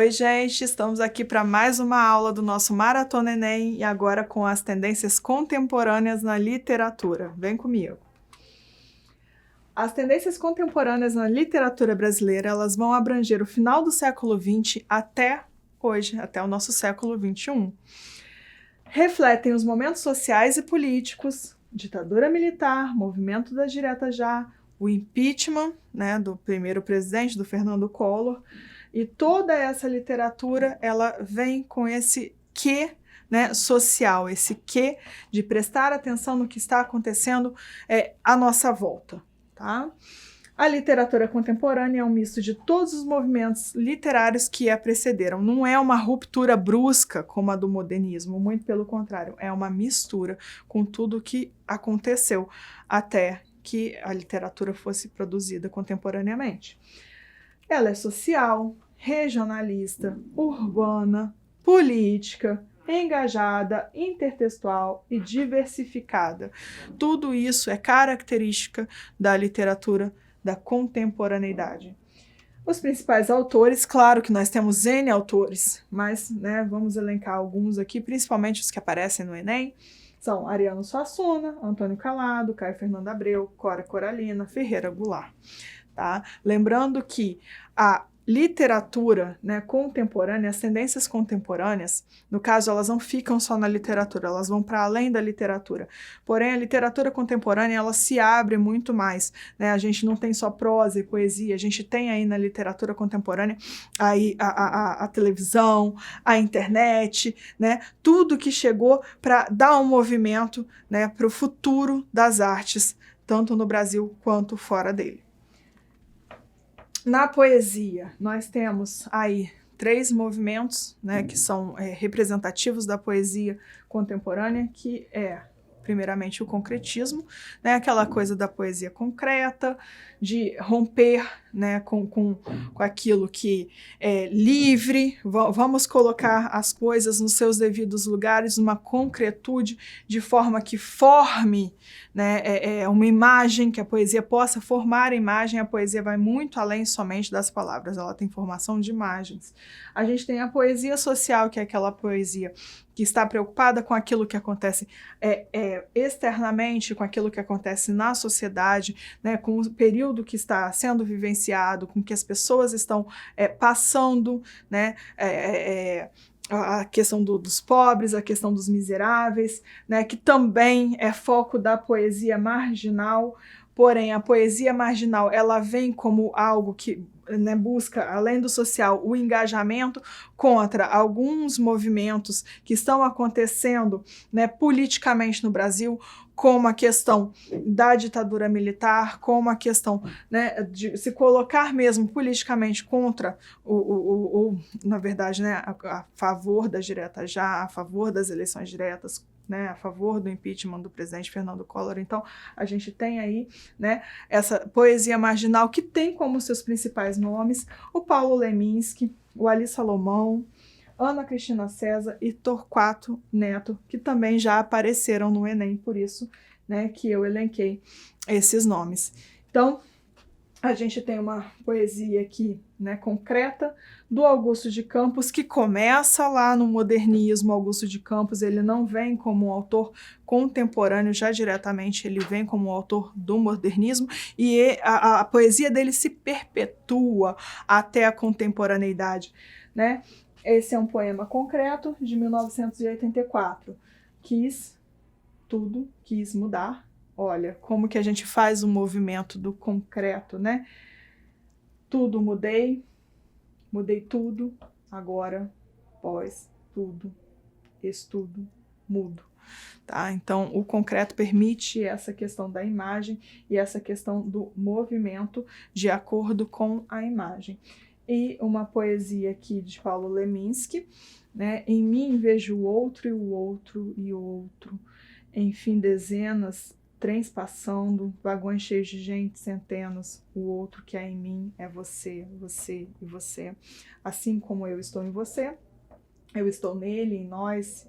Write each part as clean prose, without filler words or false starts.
Oi, gente, estamos aqui para mais uma aula do nosso Maratona Enem e agora com as tendências contemporâneas na literatura. Vem comigo. As tendências contemporâneas na literatura brasileira, elas vão abranger o final do século XX até hoje, até o nosso século XXI. Refletem os momentos sociais e políticos, ditadura militar, movimento das diretas já, o impeachment, né, do primeiro presidente, do Fernando Collor, e toda essa literatura, ela vem com esse quê, né, social, esse quê de prestar atenção no que está acontecendo à nossa volta, tá? A literatura contemporânea é um misto de todos os movimentos literários que a precederam. Não é uma ruptura brusca como a do modernismo, muito pelo contrário, é uma mistura com tudo o que aconteceu até que a literatura fosse produzida contemporaneamente. Ela é social, regionalista, urbana, política, engajada, intertextual e diversificada. Tudo isso é característica da literatura da contemporaneidade. Os principais autores, claro que nós temos N autores, mas vamos elencar alguns aqui, principalmente os que aparecem no Enem, são Ariano Suassuna, Antônio Calado, Caio Fernando Abreu, Cora Coralina, Ferreira Goulart. Tá? Lembrando que a literatura, né, contemporânea, as tendências contemporâneas, no caso, elas não ficam só na literatura, elas vão para além da literatura. Porém, a literatura contemporânea, ela se abre muito mais, né? A gente não tem só prosa e poesia, a gente tem aí na literatura contemporânea aí a televisão, a internet, né? Tudo que chegou para dar um movimento, né, para o futuro das artes, tanto no Brasil quanto fora dele. Na poesia, nós temos aí 3 movimentos, né, que são representativos da poesia contemporânea, que é, primeiramente, o concretismo, né, aquela coisa da poesia concreta, de romper, né, com aquilo que é livre, vamos colocar as coisas nos seus devidos lugares, uma concretude, de forma que forme, né, uma imagem, que a poesia possa formar a imagem. A poesia vai muito além somente das palavras, ela tem formação de imagens. A gente tem a poesia social, que é aquela poesia que está preocupada com aquilo que acontece externamente, com aquilo que acontece na sociedade, né, com o período que está sendo vivenciado, com que as pessoas estão passando, né, a questão dos pobres, a questão dos miseráveis, né, que também é foco da poesia marginal. Porém, a poesia marginal, ela vem como algo que, né, busca, além do social, o engajamento contra alguns movimentos que estão acontecendo, né, politicamente no Brasil, como a questão da ditadura militar, como a questão, né, de se colocar mesmo politicamente contra na verdade, né, a favor das diretas já, a favor das eleições diretas, né, a favor do impeachment do presidente Fernando Collor. Então, a gente tem aí, né, essa poesia marginal que tem como seus principais nomes o Paulo Leminski, o Ali Salomão, Ana Cristina César e Torquato Neto, que também já apareceram no Enem, por isso, né, que eu elenquei esses nomes. Então, a gente tem uma poesia aqui, né, concreta, do Augusto de Campos, que começa lá no modernismo. Augusto de Campos, ele não vem como um autor contemporâneo já diretamente, ele vem como um autor do modernismo, e a poesia dele se perpetua até a contemporaneidade, né? Esse é um poema concreto de 1984. Quis tudo, quis mudar. Olha, como que a gente faz o movimento do concreto, né? Tudo mudei, mudei tudo, agora, pós, tudo, estudo, mudo. Tá? Então, o concreto permite essa questão da imagem e essa questão do movimento de acordo com a imagem. E uma poesia aqui de Paulo Leminski, né? Em mim vejo o outro e o outro e outro. Enfim, dezenas, trens passando, vagões cheios de gente, centenas. O outro que há em mim é você, você e você. Assim como eu estou em você, eu estou nele, em nós,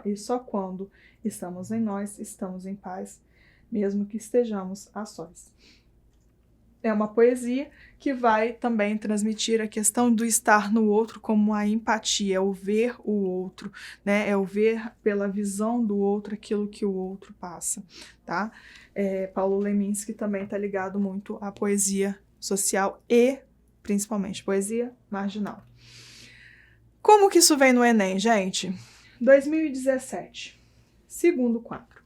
e só quando estamos em nós, estamos em paz, mesmo que estejamos a sós. é uma poesia que vai também transmitir a questão do estar no outro como a empatia, é o ver o outro, né? É o ver pela visão do outro aquilo que o outro passa, tá? Paulo Leminski também está ligado muito à poesia social e, principalmente, poesia marginal. Como que isso vem no Enem, gente? 2017, segundo quadro.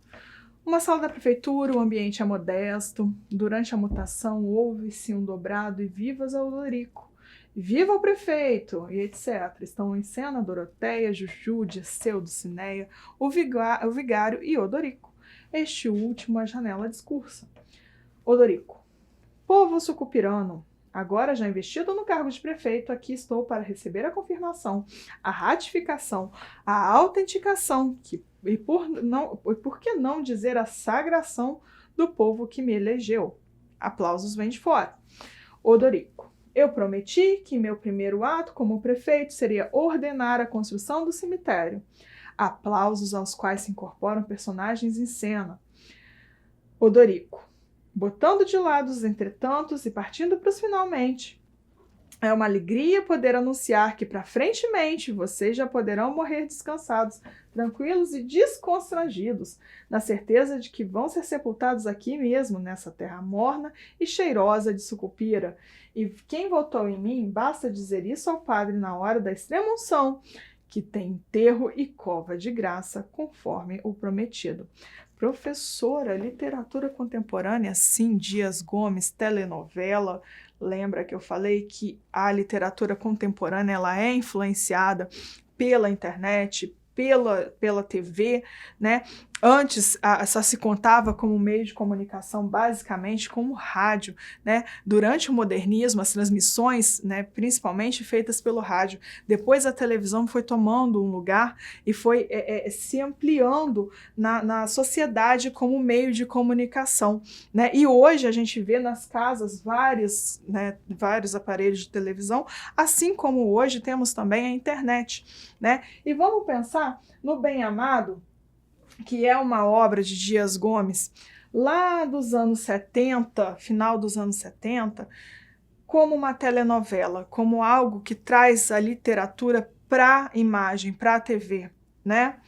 Uma sala da prefeitura, o ambiente é modesto. Durante a mutação, houve-se um dobrado e vivas ao Odorico. Viva o prefeito! E etc. Estão em cena Doroteia, Juju, Dirceu, Dulcineia, o vigário e Odorico. Este último, a janela discursa. Odorico. Povo sucupirano, agora já investido no cargo de prefeito, aqui estou para receber a confirmação, a ratificação, a autenticação e por que não dizer a sagração do povo que me elegeu? Aplausos vêm de fora. Odorico. Eu prometi que meu primeiro ato como prefeito seria ordenar a construção do cemitério. Aplausos aos quais se incorporam personagens em cena. Odorico. Botando de lado os entretantos e partindo para os finalmente. É uma alegria poder anunciar que, para frentemente, vocês já poderão morrer descansados, tranquilos e desconstrangidos, na certeza de que vão ser sepultados aqui mesmo, nessa terra morna e cheirosa de sucupira. E quem votou em mim, basta dizer isso ao padre na hora da extrema unção, que tem enterro e cova de graça, conforme o prometido. Professora, literatura contemporânea, sim, Dias Gomes, telenovela. Lembra que eu falei que a literatura contemporânea ela é influenciada pela internet, pela TV, né? Antes, só se contava como meio de comunicação basicamente como rádio, né? Durante o modernismo, as transmissões, né, principalmente feitas pelo rádio. Depois a televisão foi tomando um lugar e foi se ampliando na sociedade como meio de comunicação, né? E hoje a gente vê nas casas vários aparelhos de televisão, assim como hoje temos também a internet, né? E vamos pensar no Bem Amado, que é uma obra de Dias Gomes, lá dos anos 70, final dos anos 70, como uma telenovela, como algo que traz a literatura para a imagem, para a TV, né?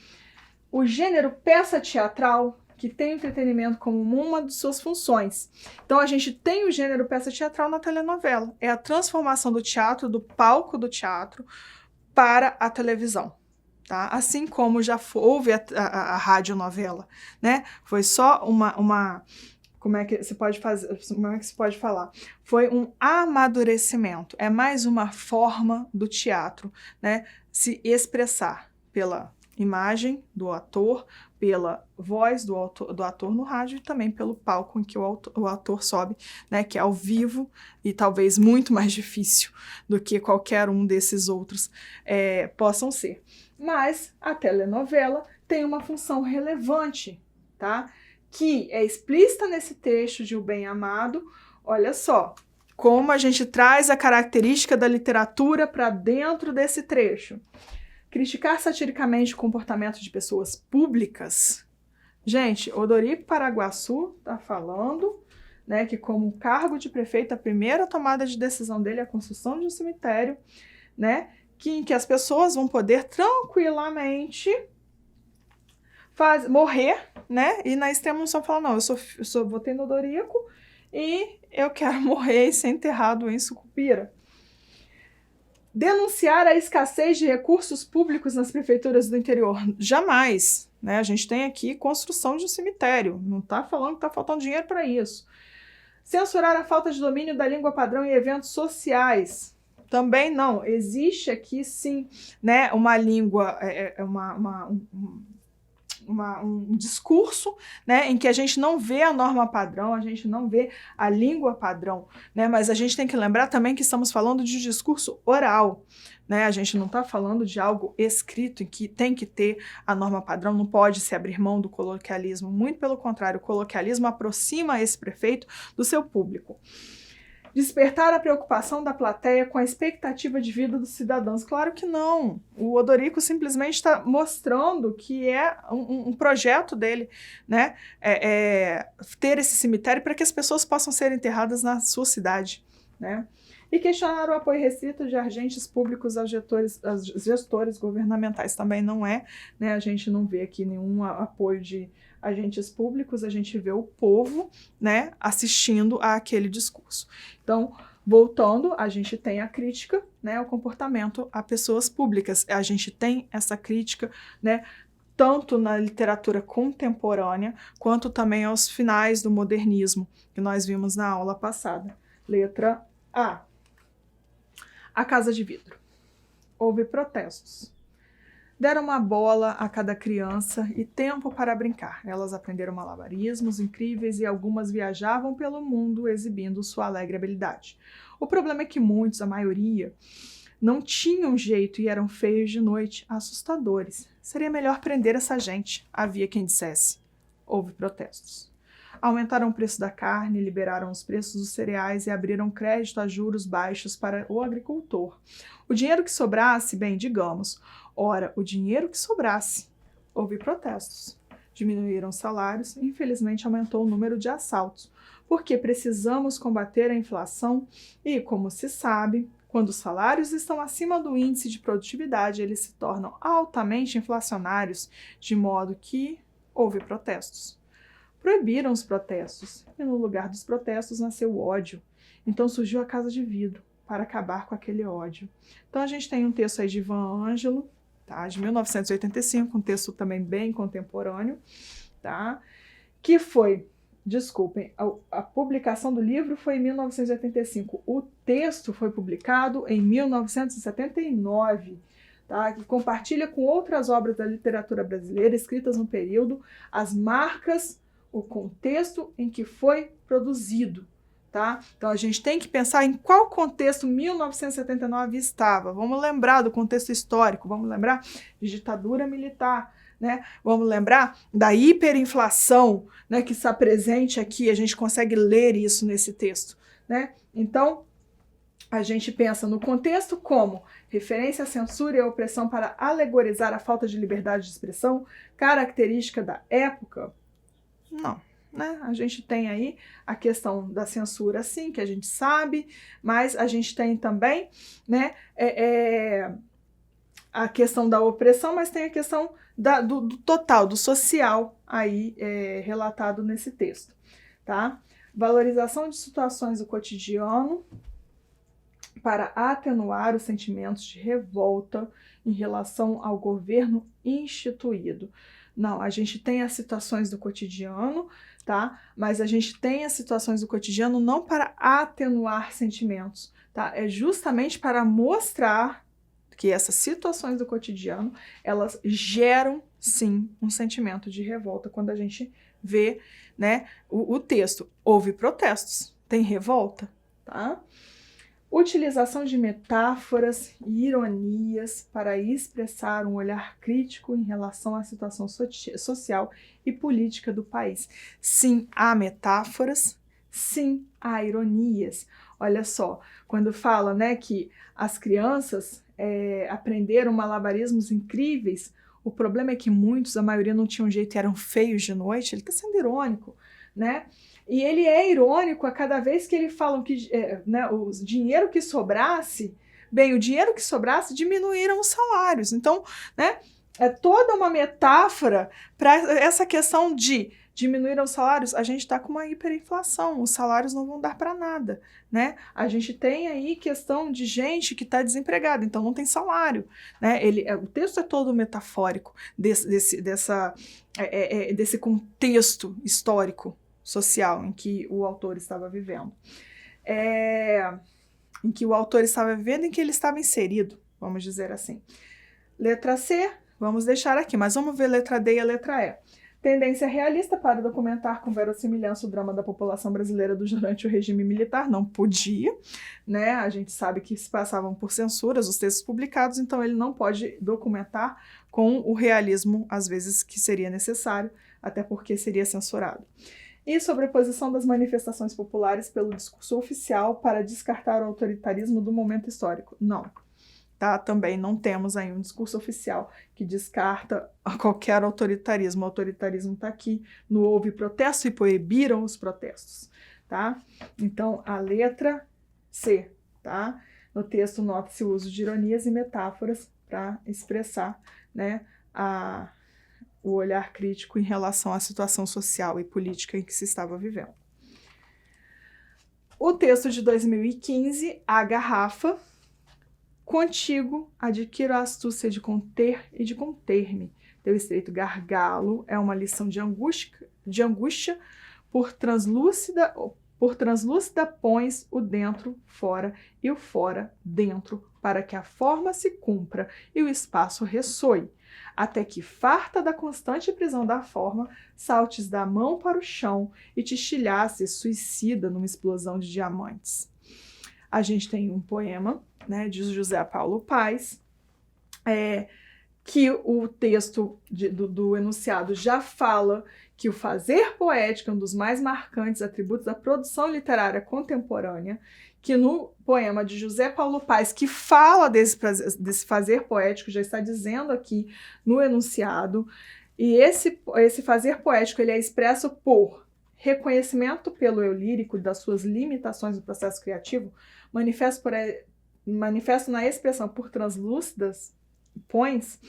O gênero peça teatral, que tem o entretenimento como uma de suas funções. Então, a gente tem o gênero peça teatral na telenovela. É a transformação do teatro, do palco do teatro, para a televisão. Tá? Assim como já houve a radionovela, né? Foi só como é que se pode falar? Foi um amadurecimento, é mais uma forma do teatro, né? Se expressar pela imagem do ator, pela voz do ator no rádio e também pelo palco em que o ator sobe, né, que é ao vivo e talvez muito mais difícil do que qualquer um desses outros possam ser. Mas a telenovela tem uma função relevante, tá? Que é explícita nesse trecho de O Bem Amado. Olha só, como a gente traz a característica da literatura para dentro desse trecho. Criticar satiricamente o comportamento de pessoas públicas. Gente, Odorico Paraguaçu está falando, né, que como cargo de prefeito, a primeira tomada de decisão dele é a construção de um cemitério, né, em que as pessoas vão poder tranquilamente morrer, né, e na extrema unção falar, não, eu votei no Odorico e eu quero morrer e ser enterrado em Sucupira. Denunciar a escassez de recursos públicos nas prefeituras do interior. Jamais. Né? A gente tem aqui construção de um cemitério. Não está falando que está faltando dinheiro para isso. Censurar a falta de domínio da língua padrão em eventos sociais. Também não. Existe aqui, sim, né, uma língua, um discurso, né, em que a gente não vê a norma padrão, a gente não vê a língua padrão, né, mas a gente tem que lembrar também que estamos falando de discurso oral, né, a gente não está falando de algo escrito em que tem que ter a norma padrão, não pode se abrir mão do coloquialismo, muito pelo contrário, o coloquialismo aproxima esse prefeito do seu público. despertar a preocupação da plateia com a expectativa de vida dos cidadãos. Claro que não. O Odorico simplesmente está mostrando que é um projeto dele, né? Ter esse cemitério para que as pessoas possam ser enterradas na sua cidade, né? E questionar o apoio restrito de agentes públicos aos gestores governamentais. Também não é, né? A gente não vê aqui nenhum apoio de agentes públicos, a gente vê o povo, né, assistindo àquele discurso. Então, voltando, a gente tem a crítica, né, ao comportamento a pessoas públicas. A gente tem essa crítica, né, tanto na literatura contemporânea, quanto também aos finais do modernismo, que nós vimos na aula passada. Letra A. A Casa de Vidro. Houve protestos. Deram uma bola a cada criança e tempo para brincar. Elas aprenderam malabarismos incríveis e algumas viajavam pelo mundo exibindo sua alegre habilidade. O problema é que muitos, a maioria, não tinham jeito e eram feios de noite, assustadores. Seria melhor prender essa gente, havia quem dissesse. Houve protestos. Aumentaram o preço da carne, liberaram os preços dos cereais e abriram crédito a juros baixos para o agricultor. O dinheiro que sobrasse, bem, digamos, ora, o dinheiro que sobrasse. Houve protestos. Diminuíram os salários e, infelizmente, aumentou o número de assaltos, porque precisamos combater a inflação e, como se sabe, quando os salários estão acima do índice de produtividade, eles se tornam altamente inflacionários, de modo que houve protestos. Proibiram os protestos, e no lugar dos protestos nasceu o ódio. Então surgiu a Casa de Vidro, para acabar com aquele ódio. Então a gente tem um texto aí de Ivan Ângelo, tá, de 1985, um texto também bem contemporâneo, tá, que foi, desculpem, a publicação do livro foi em 1985, o texto foi publicado em 1979, tá, que compartilha com outras obras da literatura brasileira escritas no período as marcas, o contexto em que foi produzido, tá? Então a gente tem que pensar em qual contexto 1979 estava. Vamos lembrar do contexto histórico, vamos lembrar de ditadura militar, né? Vamos lembrar da hiperinflação, né, que está presente aqui, a gente consegue ler isso nesse texto, né? Então, a gente pensa no contexto como referência à censura e à opressão para alegorizar a falta de liberdade de expressão, característica da época. Não, né? A gente tem aí a questão da censura, sim, que a gente sabe, mas a gente tem também, né, a questão da opressão, mas tem a questão do total, do social aí relatado nesse texto, tá? Valorização de situações do cotidiano para atenuar os sentimentos de revolta em relação ao governo instituído. Não, a gente tem as situações do cotidiano, tá? Mas a gente tem as situações do cotidiano não para atenuar sentimentos, tá? É justamente para mostrar que essas situações do cotidiano, elas geram, sim, um sentimento de revolta quando a gente vê, né, o texto. Houve protestos, tem revolta, tá? Utilização de metáforas e ironias para expressar um olhar crítico em relação à situação social e política do país. Sim, há metáforas, sim, há ironias. Olha só, quando fala, né, que as crianças aprenderam malabarismos incríveis, o problema é que muitos, a maioria não tinham jeito e eram feios de noite, ele está sendo irônico, né? E ele é irônico a cada vez que ele fala que né, o dinheiro que sobrasse, bem, o dinheiro que sobrasse diminuíram os salários. Então, né, é toda uma metáfora para essa questão de diminuíram os salários. A gente está com uma hiperinflação, os salários não vão dar para nada, né? A gente tem aí questão de gente que está desempregada, então não tem salário, né? O texto é todo metafórico desse contexto histórico social em que o autor estava vivendo. Em que ele estava inserido, vamos dizer assim. Letra C, vamos deixar aqui, mas vamos ver letra D e a letra E. Tendência realista para documentar com verossimilhança o drama da população brasileira durante o regime militar. Não podia, né? A gente sabe que se passavam por censuras os textos publicados, então ele não pode documentar com o realismo, às vezes, que seria necessário, até porque seria censurado. E sobreposição das manifestações populares pelo discurso oficial para descartar o autoritarismo do momento histórico. Não. Tá? Também não temos aí um discurso oficial que descarta qualquer autoritarismo. O autoritarismo está aqui no houve protesto e proibiram os protestos. Tá? Então, a letra C. Tá? No texto, nota-se o uso de ironias e metáforas para expressar, né, o olhar crítico em relação à situação social e política em que se estava vivendo. O texto de 2015, A Garrafa. Contigo adquiro a astúcia de conter e de conter-me. Teu estreito gargalo é uma lição de angústia por translúcida pões o dentro fora e o fora dentro, para que a forma se cumpra e o espaço ressoe, até que, farta da constante prisão da forma, saltes da mão para o chão e te estilhaces suicida numa explosão de diamantes. A gente tem um poema, né, de José Paulo Paes, que o texto do enunciado já fala que o fazer poético é um dos mais marcantes atributos da produção literária contemporânea, que no poema de José Paulo Paes, que fala desse fazer poético, já está dizendo aqui no enunciado, e esse fazer poético ele é expresso por reconhecimento pelo eu lírico das suas limitações no processo criativo, manifesto na expressão por translúcidas pões.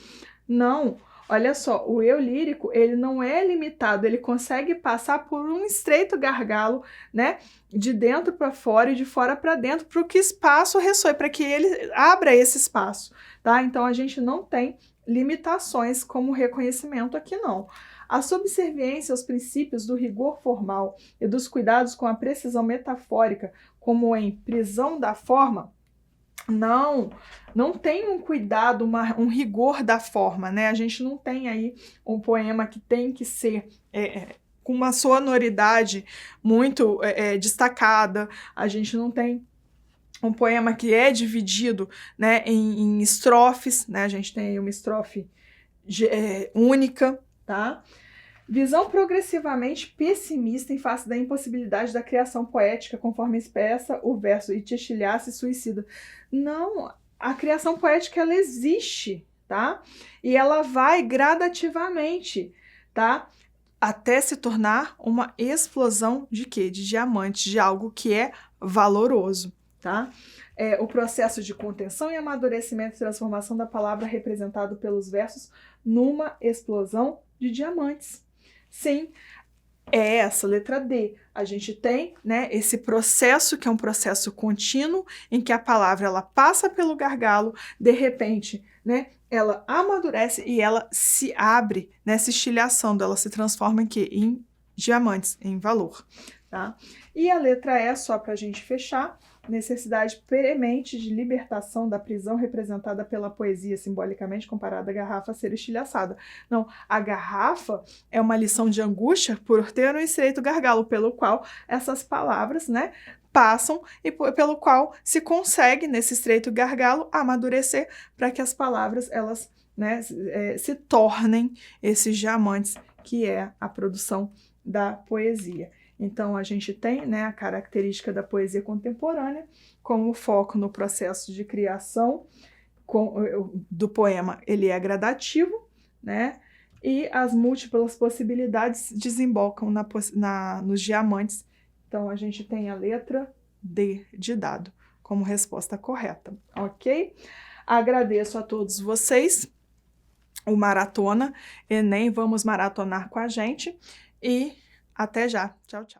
Não, olha só, o eu lírico, ele não é limitado, ele consegue passar por um estreito gargalo, né, de dentro para fora e de fora para dentro, para que o espaço ressoe, para que ele abra esse espaço, tá? Então, a gente não tem limitações como reconhecimento aqui, não. A subserviência aos princípios do rigor formal e dos cuidados com a precisão metafórica, como em prisão da forma, não tem um cuidado, um rigor da forma, né? A gente não tem aí um poema que tem que ser com uma sonoridade muito destacada, a gente não tem um poema que é dividido, né, em estrofes, né? A gente tem aí uma estrofe única, tá? Visão progressivamente pessimista em face da impossibilidade da criação poética, conforme expressa o verso e te estilhasse suicida. Não, a criação poética ela existe, tá? E ela vai gradativamente, tá? Até se tornar uma explosão de quê? De diamantes, de algo que é valoroso, tá? O processo de contenção e amadurecimento e transformação da palavra representado pelos versos numa explosão de diamantes. Sim, é essa, letra D. A gente tem, né, esse processo que é um processo contínuo, em que a palavra ela passa pelo gargalo, de repente, né, ela amadurece e ela se abre nessa estilhação, ela se transforma em quê? Em diamantes, em valor. Tá? E a letra E, só para a gente fechar, necessidade premente de libertação da prisão representada pela poesia, simbolicamente comparada à garrafa a ser estilhaçada. Não, a garrafa é uma lição de angústia por ter um estreito gargalo, pelo qual essas palavras, né, passam e pelo qual se consegue, nesse estreito gargalo, amadurecer para que as palavras, elas, né, se tornem esses diamantes, que é a produção da poesia. Então, a gente tem, né, a característica da poesia contemporânea, como foco no processo de criação do poema, ele é gradativo, né, e as múltiplas possibilidades desembocam nos diamantes. Então, a gente tem a letra D de dado como resposta correta, ok? Agradeço a todos vocês, o Maratona Enem, vamos maratonar com a gente e até já. Tchau, tchau.